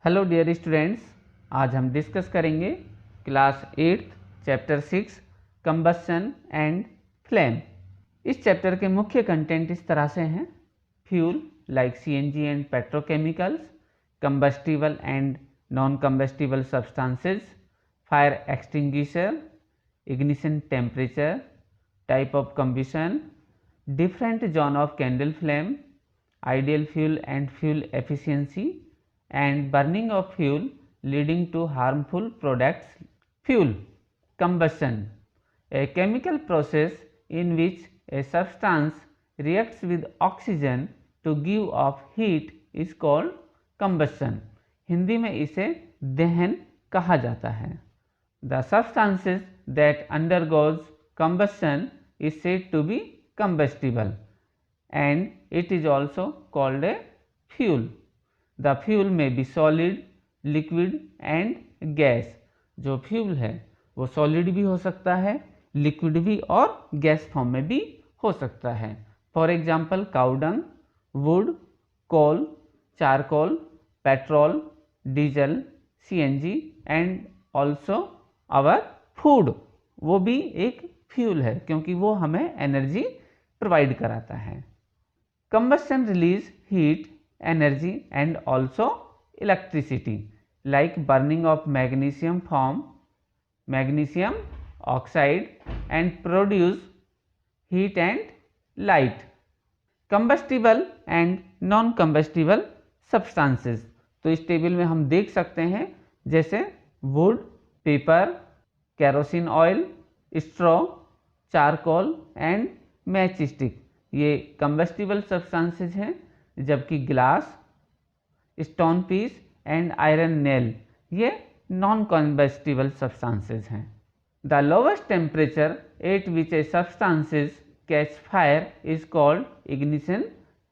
Hello dear students, आज हम discuss करेंगे class 8 chapter 6 combustion and flame. इस चैप्टर के मुख्य कंटेंट इस तरह से हैं: fuel like CNG and petrochemicals, combustible and non combustible substances, fire extinguisher, ignition temperature, type of combustion, different zone of candle flame, ideal fuel and fuel efficiency, and burning of fuel leading to harmful products. Fuel combustion, a chemical process in which a substance reacts with oxygen to give off heat is called combustion. Hindi में इसे दहन कहा जाता है। The substances that undergoes combustion is said to be combustible and it is also called a fuel. The fuel may be solid, liquid and gas. जो fuel है वो solid भी हो सकता है, लिक्विड भी और गैस फॉर्म में भी हो सकता है। For example cowdung, wood, coal, charcoal, petrol, diesel, CNG and also our food, वो भी एक फ्यूल है क्योंकि वो हमें एनर्जी प्रोवाइड कराता है। Combustion release heat, energy and also electricity like burning of magnesium from magnesium oxide and produce heat and light. Combustible and non combustible substances, तो इस टेबल में हम देख सकते हैं जैसे wood, paper, kerosene oil, straw, charcoal and match stick, ये combustible substances हैं, जबकि glass, stone piece and iron nail ये नॉन कॉम्बस्टिबल सब्सटेंसेज हैं। The lowest temperature at which a substances catch fire is called ignition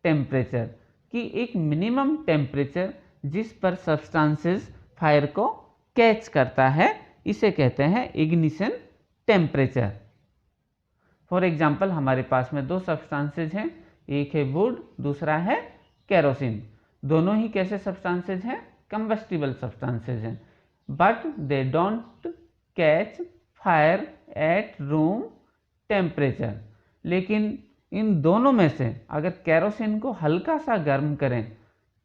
temperature, कि एक minimum temperature जिस पर substances fire को कैच करता है इसे कहते हैं इग्निशन टेम्परेचर। फॉर एग्जाम्पल हमारे पास में दो सब्सटेंसेज हैं, एक है वुड, दूसरा है केरोसिन। दोनों ही कैसे सब्सटेंसेज हैं? कंबस्टिबल सब्सटेंसेज हैं, but they don't catch fire at room temperature. लेकिन इन दोनों में से अगर केरोसिन को हल्का सा गर्म करें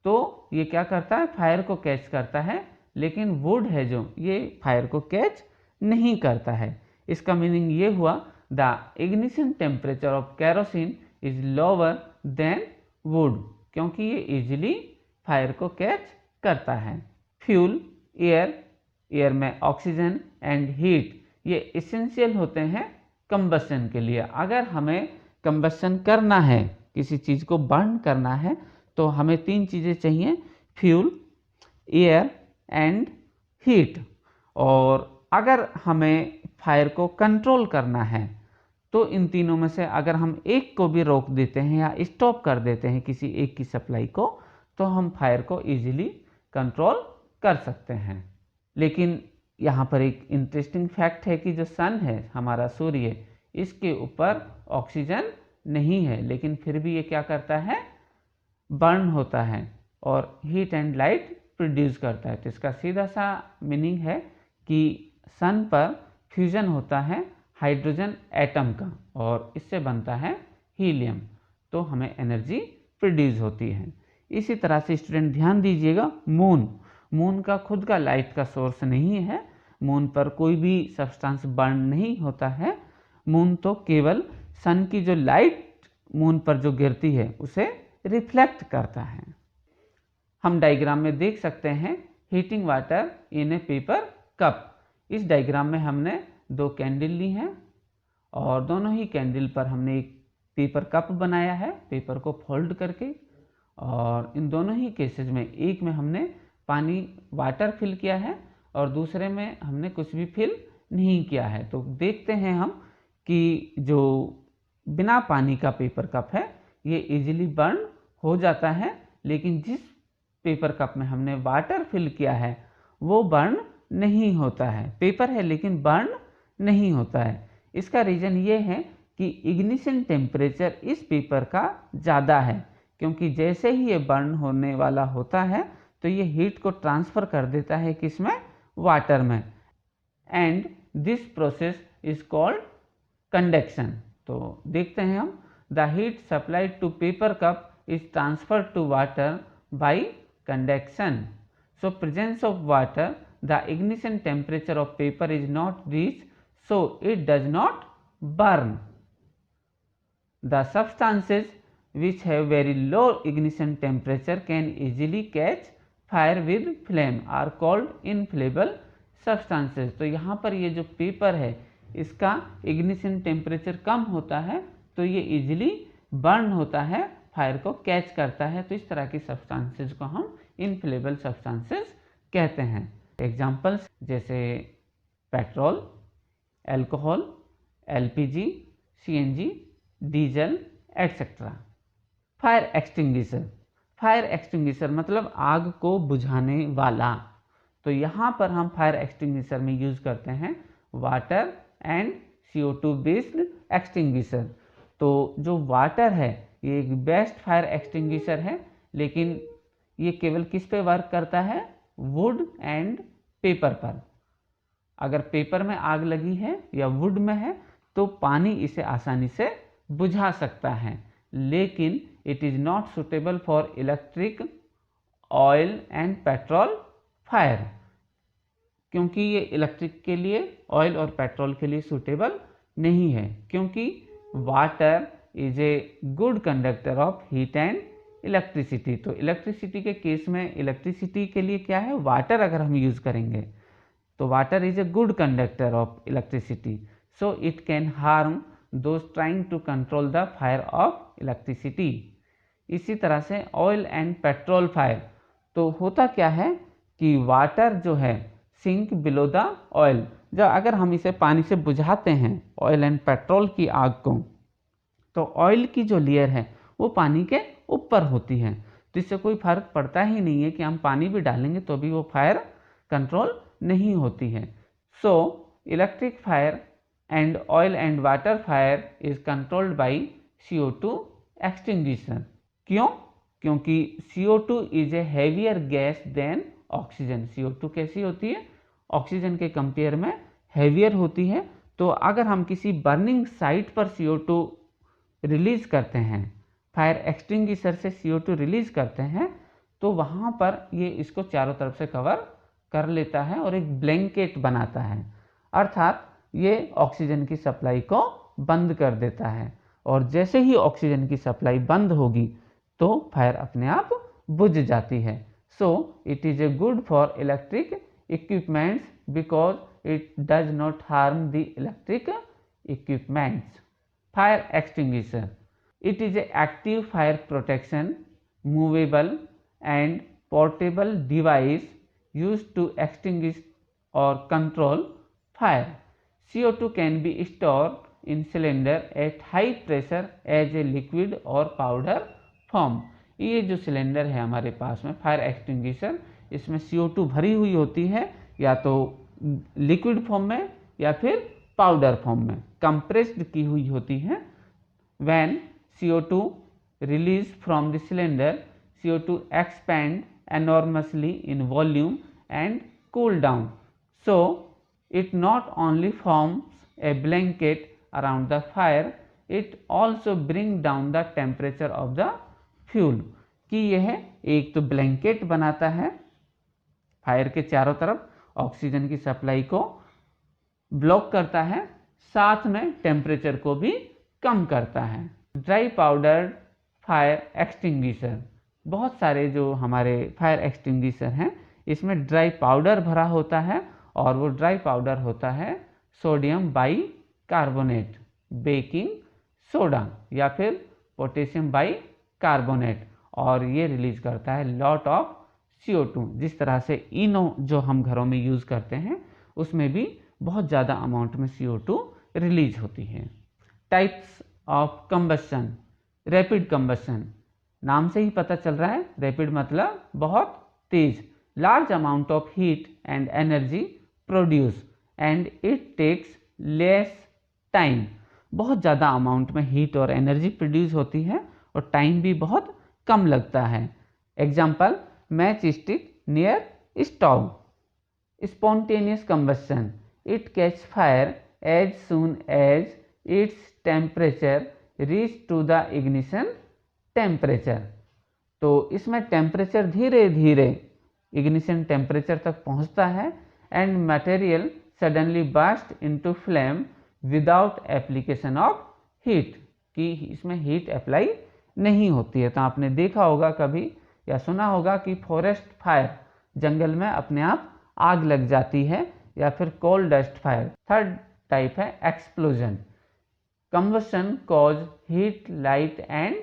तो ये क्या करता है? फायर को कैच करता है, लेकिन वुड है जो ये फायर को कैच नहीं करता है। इसका मीनिंग ये हुआ the ignition temperature of kerosene is lower than would, क्योंकि ये इजीली फायर को कैच करता है। फ्यूल, एयर में ऑक्सीजन एंड हीट ये एसेंशियल होते हैं कंबस्शन के लिए। अगर हमें कंबस्शन करना है, किसी चीज़ को बर्न करना है, तो हमें तीन चीज़ें चाहिए: फ्यूल, एयर एंड हीट। और अगर हमें फायर को कंट्रोल करना है तो इन तीनों में से अगर हम एक को भी रोक देते हैं या स्टॉप कर देते हैं किसी एक की सप्लाई को, तो हम फायर को इजीली कंट्रोल कर सकते हैं। लेकिन यहाँ पर एक इंटरेस्टिंग फैक्ट है कि जो सन है, हमारा सूर्य, इसके ऊपर ऑक्सीजन नहीं है, लेकिन फिर भी ये क्या करता है? बर्न होता है और हीट एंड लाइट प्रोड्यूस करता है। तो इसका सीधा सा मीनिंग है कि सन पर फ्यूजन होता है हाइड्रोजन एटम का और इससे बनता है हीलियम, तो हमें एनर्जी प्रोड्यूस होती है। इसी तरह से स्टूडेंट ध्यान दीजिएगा, मून का खुद का लाइट का सोर्स नहीं है, मून पर कोई भी सब्सटेंस बर्न नहीं होता है। मून तो केवल सन की जो लाइट मून पर जो गिरती है उसे रिफ्लेक्ट करता है। हम डायग्राम में देख सकते हैं heating water in A paper cup. इस डायग्राम में हमने दो कैंडल ली हैं और दोनों ही कैंडल पर हमने एक पेपर कप बनाया है, पेपर को फोल्ड करके। और इन दोनों ही केसेस में, एक में हमने पानी वाटर फिल किया है और दूसरे में हमने कुछ भी फिल नहीं किया है। तो देखते हैं हम कि जो बिना पानी का पेपर कप है ये इजीली बर्न हो जाता है, लेकिन जिस पेपर कप में हमने वाटर फिल किया है वो बर्न नहीं होता है। पेपर है लेकिन बर्न नहीं होता है। इसका रीज़न ये है कि इग्निशन टेम्परेचर इस पेपर का ज़्यादा है, क्योंकि जैसे ही ये बर्न होने वाला होता है तो ये हीट को ट्रांसफ़र कर देता है किसमें, वाटर में, and this process is called conduction. तो देखते हैं हम, the heat supplied to paper cup is transferred to water by conduction. So presence of water, the ignition temperature of paper is not reached, so it does not burn. The substances which have very low ignition temperature can easily catch fire with flame are called inflammable substances. तो यहाँ पर ये जो paper है इसका ignition temperature कम होता है तो ये इजीली बर्न होता है, फायर को कैच करता है। तो इस तरह की सब्सटेंसेस को हम इनफ्लेमेबल सब्सटेंसेस कहते हैं। एग्जांपल्स जैसे petrol, alcohol, LPG, CNG, diesel etcetera. Fire extinguisher, fire extinguisher मतलब आग को बुझाने वाला। तो यहाँ पर हम फायर एक्सटिंग्विशर में यूज करते हैं water and CO2 based extinguisher. तो जो वाटर है ये एक बेस्ट फायर एक्सटिंग्विशर है, लेकिन ये केवल किस पे वर्क करता है, वुड एंड पेपर पर। अगर पेपर में आग लगी है या वुड में है तो पानी इसे आसानी से बुझा सकता है, लेकिन it is not suitable for electric, oil and petrol fire, क्योंकि ये इलेक्ट्रिक के लिए, ऑयल और पेट्रोल के लिए सूटेबल नहीं है, क्योंकि water is a good conductor of heat and electricity. तो इलेक्ट्रिसिटी के केस में इलेक्ट्रिसिटी के लिए क्या है, वाटर अगर हम यूज़ करेंगे तो water is a good conductor of electricity, so it can harm those trying to control the fire of electricity. इसी तरह से ऑयल एंड पेट्रोल फायर, तो होता क्या है कि वाटर जो है सिंक बिलो द ऑयल, जब अगर हम इसे पानी से बुझाते हैं ऑयल एंड पेट्रोल की आग को, तो ऑयल की जो लेयर है वो पानी के ऊपर होती है, तो इससे कोई फर्क पड़ता ही नहीं है कि हम पानी भी डालेंगे तो भी वो फायर कंट्रोल नहीं होती है। So electric fire and oil and water fire is controlled by CO2 extinguisher. क्यों? क्योंकि CO2 is a heavier gas than oxygen. CO2 कैसी होती है, ऑक्सीजन के कंपेयर में हैवियर होती है। तो अगर हम किसी बर्निंग साइट पर CO2 रिलीज करते हैं, फायर एक्सटिंग्विशर से CO2 रिलीज करते हैं, तो वहाँ पर ये इसको चारों तरफ से कवर कर लेता है और एक ब्लैंकेट बनाता है, अर्थात ये ऑक्सीजन की सप्लाई को बंद कर देता है। और जैसे ही ऑक्सीजन की सप्लाई बंद होगी तो फायर अपने आप बुझ जाती है। So it is a good for electric equipments because it does not harm the electric equipments. Fire extinguisher, it is an active fire protection, movable and portable device used to extinguish or control fire. CO2 can be stored in cylinder at high pressure as a liquid or powder form. ये जो cylinder है हमारे पास में fire extinguisher, इसमें CO2 भरी हुई होती है, या तो लिक्विड फॉर्म में या फिर पाउडर फॉर्म में कंप्रेस्ड की हुई होती है। When CO2 released from the cylinder, CO2 expand enormously in volume and cool down. So it not only forms a blanket around the fire, it also bring down the temperature of the fuel. कि यह एक तो blanket बनाता है fire के चारों तरफ, oxygen की सप्लाई को ब्लॉक करता है, साथ में टेम्परेचर को भी कम करता है। ड्राई पाउडर फायर एक्सटिंग्विशर, बहुत सारे जो हमारे फायर एक्सटिंग्विशर हैं इसमें ड्राई पाउडर भरा होता है, और वो ड्राई पाउडर होता है sodium by carbonate, baking soda या फिर पोटेशियम बाई कार्बोनेट, और ये रिलीज करता है लॉट ऑफ CO2। जिस तरह से इनो जो हम घरों में यूज़ करते हैं उसमें भी बहुत ज़्यादा अमाउंट में CO2 रिलीज होती है। Types of combustion, rapid combustion, नाम से ही पता चल रहा है रैपिड मतलब बहुत तेज। Large amount of heat and energy produce and it takes less time, बहुत ज़्यादा अमाउंट में हीट और एनर्जी प्रोड्यूस होती है और टाइम भी बहुत कम लगता है। Example, match stick near stove. Spontaneous combustion, it catches fire as soon as its temperature reach to the ignition temperature. तो इसमें टेम्परेचर धीरे धीरे इग्निशन टेम्परेचर तक पहुंचता है and material suddenly burst into flame without application of heat, कि इसमें heat apply नहीं होती है। तो आपने देखा होगा कभी या सुना होगा कि फॉरेस्ट फायर, जंगल में अपने आप आग लग जाती है, या फिर coal dust fire. Third type है explosion, combustion cause heat light and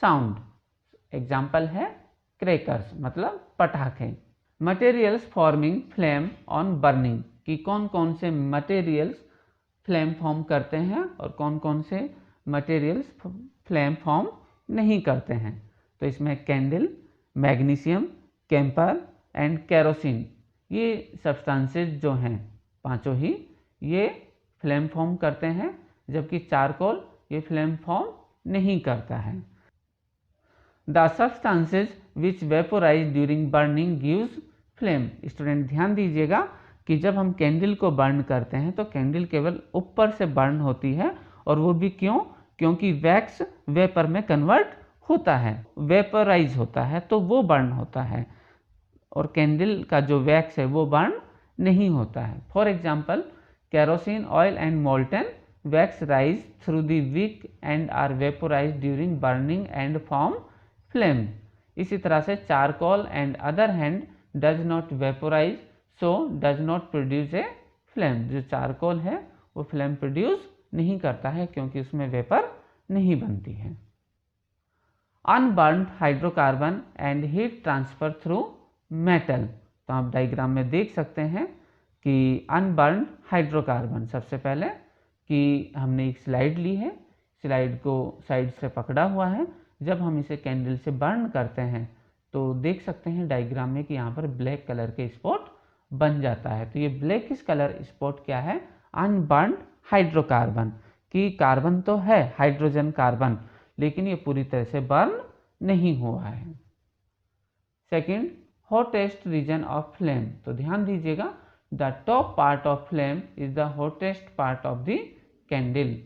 sound. Example है क्रैकर्स, मतलब पटाखे। Materials forming flame on burning, कि कौन कौन से मटेरियल्स फ्लेम फॉर्म करते हैं और कौन कौन से मटेरियल्स फ्लेम फॉर्म नहीं करते हैं। तो इसमें candle, magnesium, camper and kerosene, ये सब्सटेंसेस जो हैं पांचों ही ये फ्लेम फॉर्म करते हैं, जबकि चारकोल ये फ्लेम फॉर्म नहीं करता है। The substances which vaporise during burning gives flame. Student ध्यान दीजिएगा कि जब हम कैंडल को बर्न करते हैं तो कैंडल केवल ऊपर से बर्न होती है, और वो भी क्यों? क्योंकि वैक्स वेपर में कन्वर्ट होता है, वेपराइज होता है, तो वो बर्न होता है, और कैंडल का जो वैक्स है वो बर्न नहीं होता है। For example kerosene oil and molten wax rise through the wick and are vaporise during burning and form flame. इसी तरह से charcoal and other hand does not vaporise so does not produce a flame. जो charcoal है वो flame produce नहीं करता है क्योंकि उसमें वेपर नहीं बनती है। Unburned hydrocarbon and heat transfer through metal. तो आप डायग्राम में देख सकते हैं कि अनबर्न्ड हाइड्रोकार्बन, सबसे पहले कि हमने एक स्लाइड ली है, स्लाइड को साइड से पकड़ा हुआ है, जब हम इसे कैंडल से बर्न करते हैं तो देख सकते हैं डायग्राम में कि यहाँ पर ब्लैक कलर के स्पॉट बन जाता है। तो ये ब्लैक कलर स्पॉट क्या है? अनबर्न्ड हाइड्रोकार्बन, कि कार्बन तो है हाइड्रोजन कार्बन, लेकिन ये पूरी तरह से बर्न नहीं हुआ है। Second, hottest region of flame. तो ध्यान दीजिएगा, the top part of flame is the hottest part of the candle.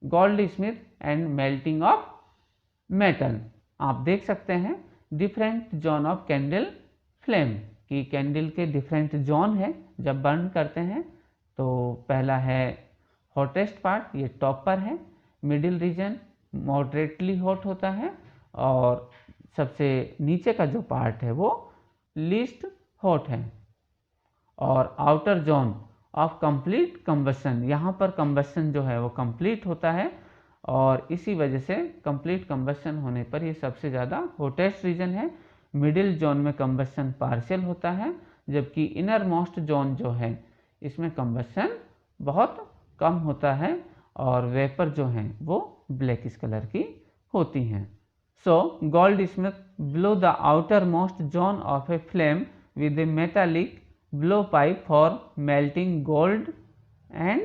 Goldsmith and melting of metal. आप देख सकते हैं different zone of candle flame, कि कैंडल के डिफरेंट जोन है जब बर्न करते हैं। तो पहला है हॉटेस्ट पार्ट, ये टॉप पर है। मिडिल रीजन मॉडरेटली हॉट होता है, और सबसे नीचे का जो पार्ट है वो लीस्ट हॉट है। और outer zone of complete combustion, यहाँ पर कंबशन जो है वो कंप्लीट होता है, और इसी वजह से कंप्लीट कंबशन होने पर ये सबसे ज़्यादा हॉटेस्ट रीजन है। मिडिल जोन में कंबशन पार्शियल होता है, जबकि इनर मोस्ट जोन जो है इसमें कंबशन बहुत कम होता है, और वेपर जो हैं वो ब्लैक कलर की होती हैं। So goldsmith blow the outermost zone of a flame with a metallic blow pipe for melting gold and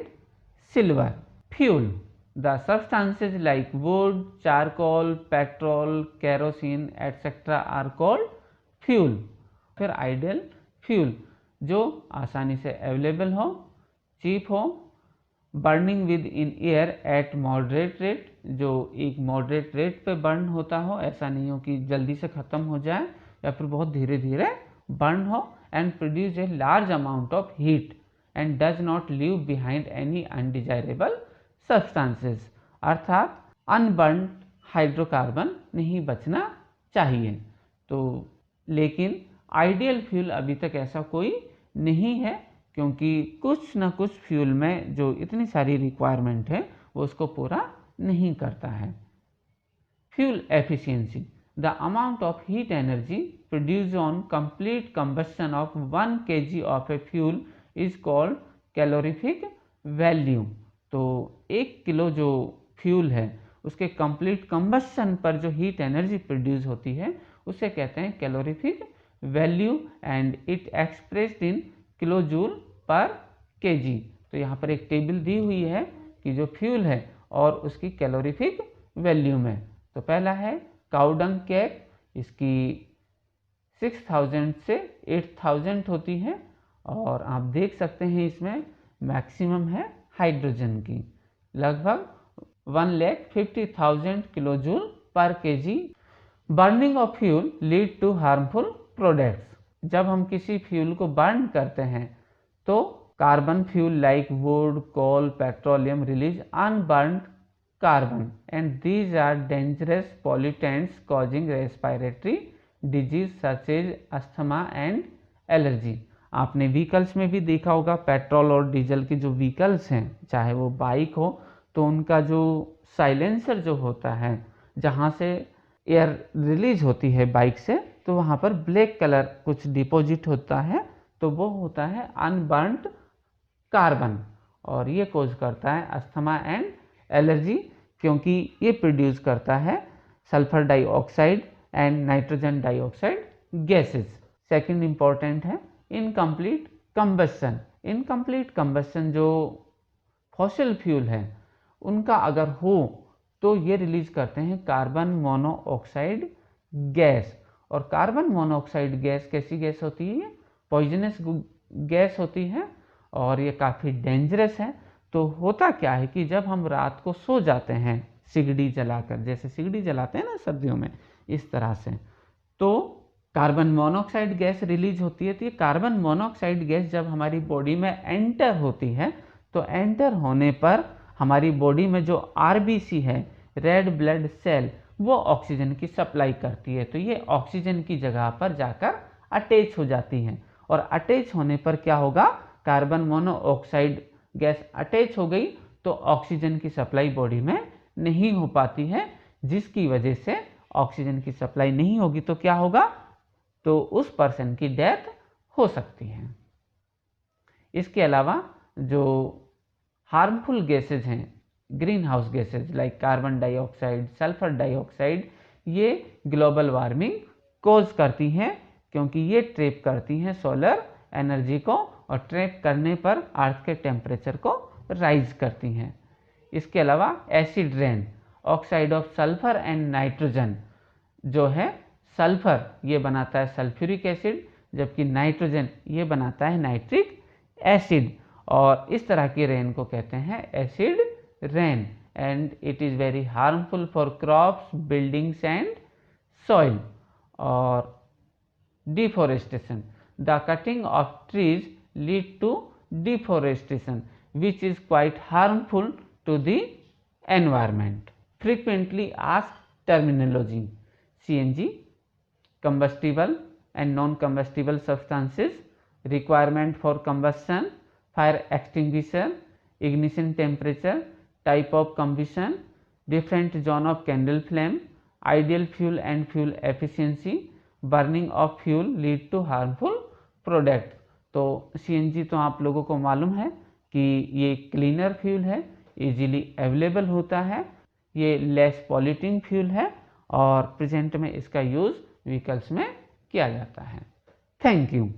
silver. Fuel, the substances like wood, charcoal, petrol, kerosene etcetera are called fuel. फिर ideal fuel, जो आसानी से available हो, cheap हो, burning within air at moderate rate, जो एक moderate rate पे burn होता हो, ऐसा नहीं हो कि जल्दी से ख़त्म हो जाए या फिर बहुत धीरे धीरे बर्न हो, and produce a large amount of heat and does not leave behind any undesirable substances. अर्थात अनबर्न हाइड्रोकार्बन नहीं बचना चाहिए। तो लेकिन आइडियल फ्यूल अभी तक ऐसा कोई नहीं है, क्योंकि कुछ ना कुछ फ्यूल में जो इतनी सारी रिक्वायरमेंट है वो उसको पूरा नहीं करता है। Fuel efficiency, the amount of heat energy produced on complete combustion of 1 kg of a fuel is called calorific value. तो 1 किलो जो फ्यूल है उसके कंप्लीट कंबशन पर जो हीट एनर्जी प्रोड्यूस होती है उसे कहते हैं calorific value, and it expressed in kilo joule per KG. तो यहाँ पर एक टेबल दी हुई है कि जो फ्यूल है और उसकी कैलोरीफिक वैल्यू में। तो पहला है काउडंग केक, इसकी 6000 से 8000 होती है। और आप देख सकते हैं इसमें मैक्सिमम है हाइड्रोजन की, लगभग 1,50,000 kilojoule per kg. Burning of fuel lead to harmful products. जब हम किसी फ्यूल को बर्न करते हैं तो carbon fuel like wood, coal, petroleum release unburned carbon and these are dangerous pollutants causing respiratory disease such as asthma and allergy। आपने vehicles में भी देखा होगा, पेट्रोल और डीजल के जो व्हीकल्स हैं, चाहे वो बाइक हो, तो उनका जो साइलेंसर जो होता है, जहाँ से एयर रिलीज होती है बाइक से, तो वहाँ पर ब्लैक कलर कुछ डिपॉजिट होता है, तो वो होता है अनबर्न्ड कार्बन और ये कोज करता है अस्थमा एंड एलर्जी, क्योंकि ये प्रोड्यूस करता है sulphur dioxide and nitrogen dioxide gases. Second important है इनकम्प्लीट कंबस्शन। इनकम्प्लीट कंबस्शन जो फॉसिल फ्यूल है उनका अगर हो तो ये रिलीज करते हैं कार्बन मोनोऑक्साइड गैस। और कार्बन मोनोऑक्साइड गैस कैसी गैस होती है? पॉइजनस गैस होती है और ये काफ़ी डेंजरस है। तो होता क्या है कि जब हम रात को सो जाते हैं सिगड़ी जलाकर, जैसे सिगड़ी जलाते हैं ना सर्दियों में, इस तरह से, तो कार्बन मोनोऑक्साइड गैस रिलीज होती है। तो ये कार्बन मोनोऑक्साइड गैस जब हमारी बॉडी में एंटर होती है तो एंटर होने पर हमारी बॉडी में जो आरबीसी है, रेड ब्लड सेल, वो ऑक्सीजन की सप्लाई करती है। तो ये ऑक्सीजन की जगह पर जाकर अटैच हो जाती हैं और अटैच होने पर क्या होगा, कार्बन मोनोऑक्साइड गैस अटैच हो गई तो ऑक्सीजन की सप्लाई बॉडी में नहीं हो पाती है, जिसकी वजह से ऑक्सीजन की सप्लाई नहीं होगी तो क्या होगा, तो उस पर्सन की डेथ हो सकती है। इसके अलावा जो हार्मफुल गैसेज हैं, green house gases like carbon dioxide, sulphur dioxide, ये ग्लोबल वार्मिंग कोज करती हैं, क्योंकि ये ट्रैप करती हैं सोलर एनर्जी को और ट्रैप करने पर अर्थ के टेम्परेचर को राइज करती हैं। इसके अलावा acid rain, oxide of sulphur and nitrogen, जो है सल्फर ये बनाता है सल्फ्यूरिक एसिड, जबकि नाइट्रोजन ये बनाता है नाइट्रिक एसिड, और इस तरह की रेन को कहते हैं acid rain and it is very harmful for crops, buildings and soil. और deforestation, the cutting of trees lead to deforestation which is quite harmful to the environment. Frequently asked terminology: CNG, combustible and non-combustible substances, requirement for combustion, fire extinguisher, ignition temperature, type of combustion, different zone of candle flame, ideal fuel and fuel efficiency, burning of fuel lead to harmful product। तो CNG तो आप लोगों को मालूम है कि ये cleaner fuel है, इजीली अवेलेबल होता है, ये लेस पॉल्यूटिंग फ्यूल है और प्रेजेंट में इसका यूज़ व्हीकल्स में किया जाता है। Thank you.